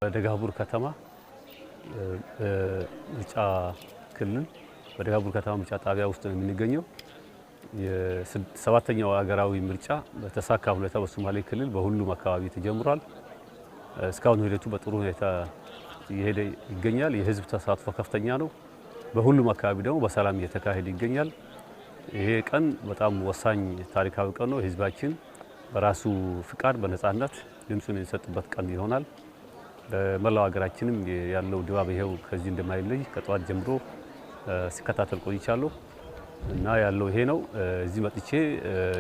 በደጋቡር ከተማ ምርጫ ክልል በደጋቡር ከተማ ምርጫ ጣቢያ ውስጥ ነው የምንገኘው። የሰባተኛው ሀገራዊ ምርጫ በተሳካ ሁኔታ በሶማሌ ክልል በሁሉም አካባቢ ተጀምሯል። እስካሁን ሂደቱ በጥሩ ሁኔታ እየሄደ ይገኛል። የህዝብ ተሳትፎ ከፍተኛ ነው። በሁሉም አካባቢ ደግሞ በሰላም እየተካሄደ ይገኛል። ይሄ ቀን በጣም ወሳኝ ታሪካዊ ቀን ነው። ህዝባችን በራሱ ፍቃድ በነጻነት ድምፁን የሚሰጥበት ቀን ይሆናል። በመላው ሀገራችንም ያለው ድባብ ይሄው ከዚህ እንደማይለይ ከጠዋት ጀምሮ ሲከታተል ቆይቻለሁ እና ያለው ይሄ ነው። እዚህ መጥቼ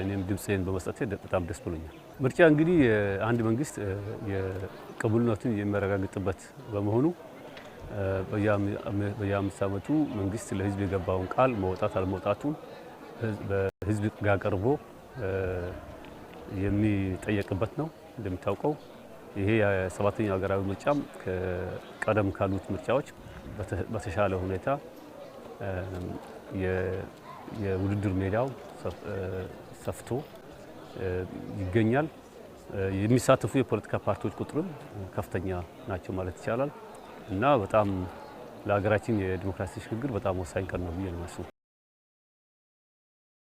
እኔም ድምፄን በመስጠቴ በጣም ደስ ብሎኛል። ምርጫ እንግዲህ አንድ መንግስት የቅቡልነቱን የሚያረጋግጥበት በመሆኑ በየአምስት ዓመቱ መንግስት ለህዝብ የገባውን ቃል መውጣት አለመውጣቱን በህዝብ ጋር ቀርቦ የሚጠየቅበት ነው። እንደሚታወቀው ይሄ የሰባተኛው ሀገራዊ ምርጫም ከቀደም ካሉት ምርጫዎች በተሻለ ሁኔታ የውድድር ሜዳው ሰፍቶ ይገኛል። የሚሳተፉ የፖለቲካ ፓርቲዎች ቁጥርም ከፍተኛ ናቸው ማለት ይቻላል እና በጣም ለሀገራችን የዲሞክራሲ ሽግግር በጣም ወሳኝ ቀን ነው ብዬ ነው።